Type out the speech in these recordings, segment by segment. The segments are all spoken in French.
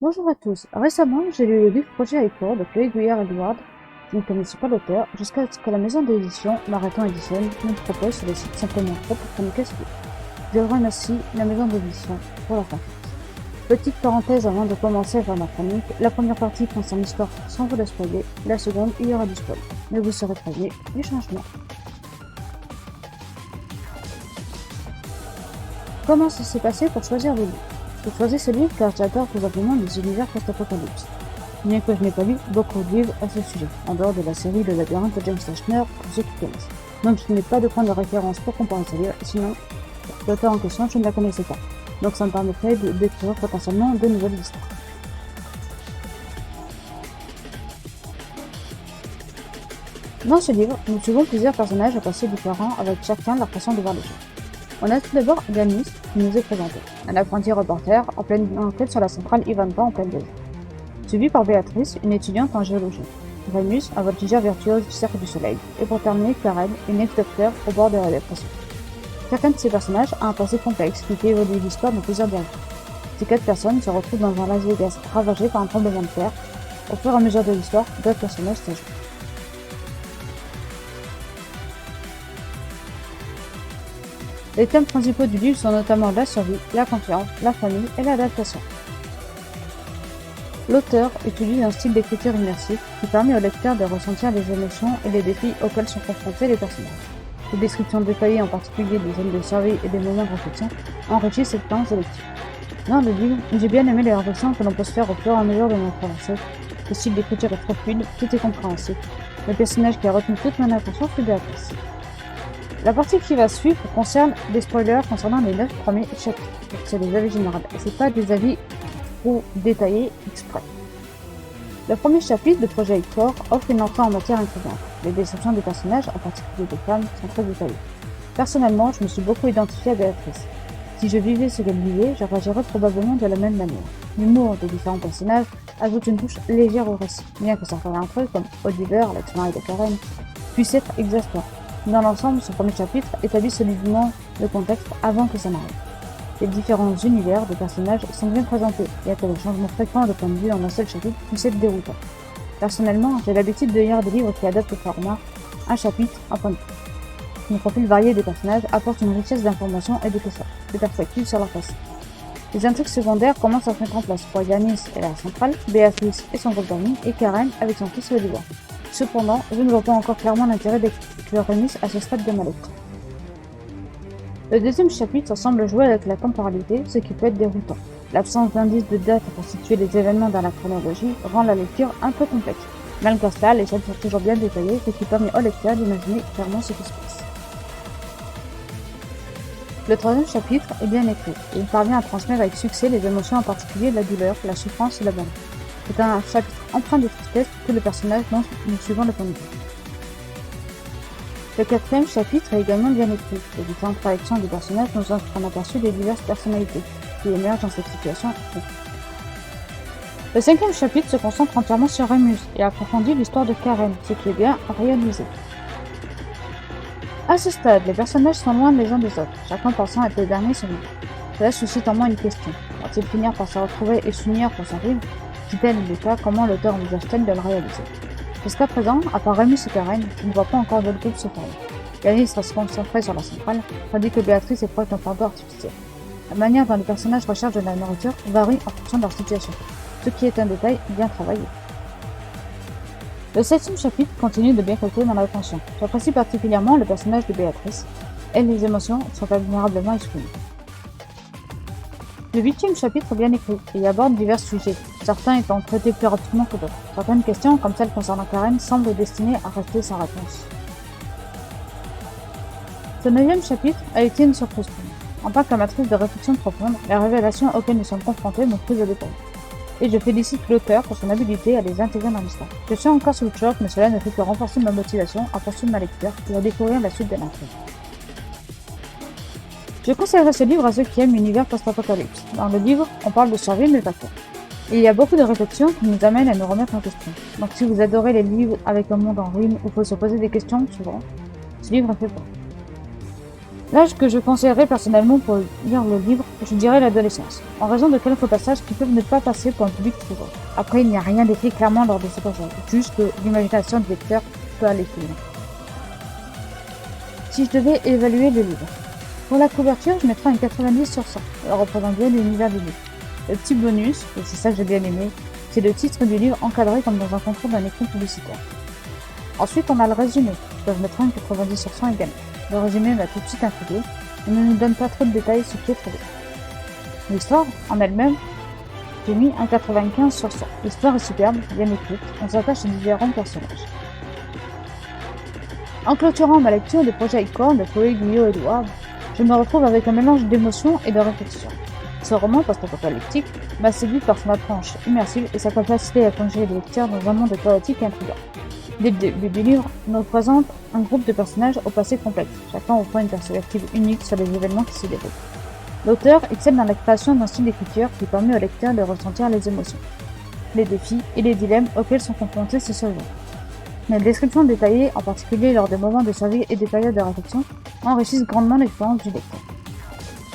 Bonjour à tous. Récemment, j'ai lu le livre Projet Hyper de Chloé Guyard-Edwards. Je ne connaissais pas l'auteur, jusqu'à ce que la maison d'édition, Marathon Edition, nous le propose sur le site Simplement Pro pour chroniquer ce livre. Je remercie la maison d'édition pour la confiance. Petite parenthèse avant de commencer à faire ma chronique, la première partie concerne l'histoire sans vous la spoiler, la seconde, il y aura du spoil. Mais vous serez prévenus du changement. Comment ça s'est passé pour choisir le livre? J'ai choisi ce livre car j'adore probablement les univers post-apocalypse. Bien que je n'ai pas lu beaucoup de livres à ce sujet, en dehors de la série Le Labyrinthe de James Dashner, pour ceux qui connaissent. Donc je n'ai pas de point de référence pour comparer ce livre, sinon l'auteur en question je ne la connaissais pas. Donc ça me permettrait de découvrir potentiellement de nouvelles histoires. Dans ce livre, nous suivons plusieurs personnages à passés différents avec chacun leur façon de voir les choses. On a tout d'abord Yanis, qui nous est présenté, un apprenti reporter en pleine enquête sur la centrale Ivanpah en pleine ville. Suivi par Béatrice, une étudiante en géologie, Rémus, un voltigeur virtuose du Cercle du Soleil, et pour terminer Karen, une ex-docteur au bord de la dépression. Chacun de ces personnages a un passé complexe qui fait évoluer l'histoire dans plusieurs directions. Ces 4 personnes se retrouvent dans un Las Vegas ravagé par un tremblement de terre. Au fur et à mesure de l'histoire, d'autres personnages s'ajoutent. Les thèmes principaux du livre sont notamment la survie, la confiance, la famille et l'adaptation. L'auteur utilise un style d'écriture immersif qui permet au lecteur de ressentir les émotions et les défis auxquels sont confrontés les personnages. Les descriptions détaillées, en particulier des zones de survie et des moments de réflexion, enrichissent cette expérience de lecture. Dans le livre, j'ai bien aimé les réflexions que l'on peut se faire au fur et à mesure de notre avancée. Le style d'écriture est très fluide, tout est compréhensible. Le personnage qui a retenu toute mon attention fut Béatrice. La partie qui va suivre concerne des spoilers concernant les 9 premiers chapitres. C'est des avis généraux, et c'est pas des avis trop détaillés exprès. Le premier chapitre de Projet Hector offre une entrée en matière intrigante. Les descriptions des personnages, en particulier des femmes, sont très détaillées. Personnellement, je me suis beaucoup identifiée à Béatrice. Si je vivais ce qu'elle vivait, je réagirais probablement de la même manière. L'humour des différents personnages ajoute une touche légère au récit, bien que certains d'entre eux, comme Oliver, l'ex-mari de Karen, puissent être exaspérants. Dans l'ensemble, ce premier chapitre établit solidement le contexte avant que ça n'arrive. Les différents univers de personnages sont bien présentés, et que les changements fréquents de point de vue en un seul chapitre puissent être déroutants. Personnellement, j'ai l'habitude de lire des livres qui adaptent au format un chapitre, un point de vue. Les profils variés des personnages apportent une richesse d'informations et de perspectives sur leur passé. Les intrigues secondaires commencent à se mettre en place pour Yanis et la centrale, Béatrice et son groupe d'amis, et Karen avec son fils Oliver. Cependant, je ne vois pas encore clairement l'intérêt d'exclure Rémus à ce stade de ma lecture. Le deuxième chapitre semble jouer avec la temporalité, ce qui peut être déroutant. L'absence d'indices de date pour situer les événements dans la chronologie rend la lecture un peu complexe. Malgré cela, les scènes sont toujours bien détaillées, ce qui permet au lecteur d'imaginer clairement ce qui se passe. Le troisième chapitre est bien écrit, et il parvient à transmettre avec succès les émotions, en particulier la douleur, la souffrance et l'abandon. C'est un chapitre empreint de tristesse pour tous les personnages dont nous suivons le point de vue. Le quatrième chapitre est également bien écrit. Les différentes réactions des personnages nous offrent un aperçu des diverses personnalités qui émergent dans cette situation. Le cinquième chapitre se concentre entièrement sur Rémus et approfondit l'histoire de Karen, ce qui est bien réalisé. À ce stade, les personnages sont loin les uns des autres, chacun pensant être le dernier sur lui. Cela suscite en moi une question. Vont-ils finir par se retrouver et s'unir pour sa rive? Si tel est le cas, comment l'auteur envisage-t-elle de le réaliser? Jusqu'à présent, à part Rémus et Karen, je ne vois pas encore d'autres groupes se former. Yanis reste concentré sur la centrale, tandis que Béatrice est proche d'un fardeau artificiel. La manière dont les personnages recherchent de la nourriture varie en fonction de leur situation, ce qui est un détail bien travaillé. Le septième chapitre continue de bien calculer mon attention. J'apprécie particulièrement le personnage de Béatrice, et les émotions sont admirablement exprimées. Le huitième chapitre est bien écrit et aborde divers sujets, certains étant traités plus rapidement que d'autres. Certaines questions, comme celle concernant Karen, semblent destinées à rester sans réponse. Ce neuvième chapitre a été une surprise pour moi. En tant qu'amatrice de réflexion profonde, les révélations auxquelles nous sommes confrontés m'ont pris au détail. Et je félicite l'auteur pour son habileté à les intégrer dans l'histoire. Je suis encore sous le choc, mais cela ne fait que renforcer ma motivation à poursuivre ma lecture et à découvrir la suite de l'intrigue. Je conseillerais ce livre à ceux qui aiment l'univers post-apocalypse. Dans le livre, on parle de survie mais pas que. Et il y a beaucoup de réflexions qui nous amènent à nous remettre en question. Donc si vous adorez les livres avec un monde en ruine où il faut se poser des questions souvent, ce livre est fait pour vous. L'âge que je conseillerais personnellement pour lire le livre, je dirais l'adolescence, en raison de quelques passages qui peuvent ne pas passer pour un public trop jeune. Après, il n'y a rien d'écrit clairement lors de ces passages, juste que l'imagination du lecteur peut aller plus loin. Si je devais évaluer le livre, pour la couverture, je mettrais un 90 sur 100. Elle représente bien l'univers du livre. Le petit bonus, et c'est ça que j'ai bien aimé, c'est le titre du livre encadré comme dans un contour d'un écran publicitaire. Ensuite, on a le résumé. Je mettrai un 90 sur 100 également. Le résumé m'a tout de suite intrigué et ne nous donne pas trop de détails, ce qui est très bien. L'histoire, en elle-même, j'ai mis un 95 sur 100. L'histoire est superbe, bien écrite, on s'attache à différents personnages. En clôturant ma lecture de Projet Icor de Chloé Guyot-Edouard, je me retrouve avec un mélange d'émotions et de réflexion. Ce roman post-apocalyptique m'a séduit par son approche immersive et sa capacité à plonger les lecteurs dans un monde chaotique et intriguant. Dès le début du livre, nous présente un groupe de personnages au passé complexe, chacun offrant une perspective unique sur les événements qui s'y déroulent. L'auteur excelle dans la création d'un style d'écriture qui permet au lecteur de ressentir les émotions, les défis et les dilemmes auxquels sont confrontés ces survivants. Les descriptions détaillées, en particulier lors des moments de survie et des périodes de réflexion, enrichissent grandement l'expérience du lecteur.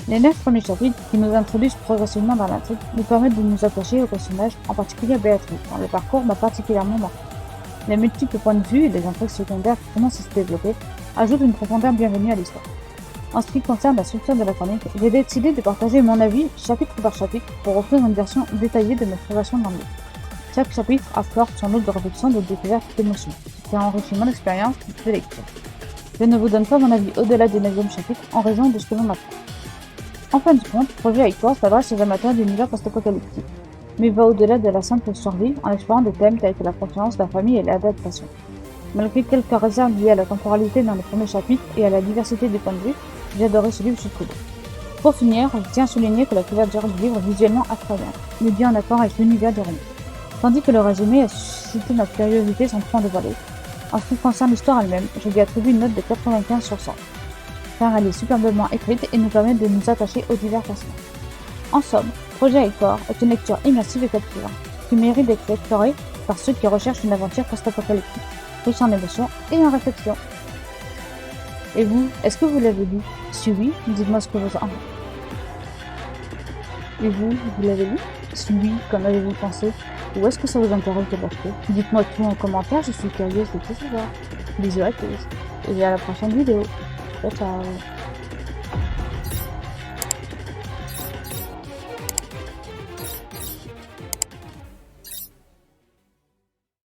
Les 9 premiers chapitres, qui nous introduisent progressivement dans l'intrigue, nous permettent de nous attacher aux personnages, en particulier à Béatrice, dont le parcours m'a particulièrement marqué. Les multiples points de vue et les intrigues secondaires qui commencent à se développer ajoutent une profondeur bienvenue à l'histoire. En ce qui concerne la structure de la chronique, j'ai décidé de partager mon avis chapitre par chapitre pour offrir une version détaillée de mes créations dans le livre. Chaque chapitre apporte son lot de réflexion, de découverte et d'émotion, qui a enrichi mon expérience de lecture. Je ne vous donne pas mon avis au-delà du 9e chapitre en raison de ce que l'on apprend. En fin de compte, Projet Icor s'adresse aux amateurs d'univers post-apocalyptique, mais va au-delà de la simple survie en explorant des thèmes tels que la confiance, la famille et l'adaptation. Malgré quelques réserves liées à la temporalité dans les premiers chapitres et à la diversité des points de vue, j'ai adoré ce livre jusqu'au bout. Pour finir, je tiens à souligner que la couverture du livre est visuellement attrayante, mais bien en accord avec l'univers du roman, tandis que le résumé a suscité ma curiosité sans trop en dévoiler. En ce qui concerne l'histoire elle-même, je lui attribue une note de 95 sur 100, car elle est superbement écrite et nous permet de nous attacher aux divers personnages. En somme, Projet Icor est une lecture immersive et captivante, qui mérite d'être explorée par ceux qui recherchent une aventure post-apocalyptique, riche en émotions et en réflexion. Et vous, est-ce que vous l'avez lu? Si oui, dites-moi ce que vous en pensez. Et vous l'avez lu? Si oui, qu'en avez-vous pensé? Ou est-ce que ça vous intéresse de l'acheter? Dites-moi tout en commentaire, je suis curieuse de tout savoir. Bisous à tous, et à la prochaine vidéo. Ciao ciao.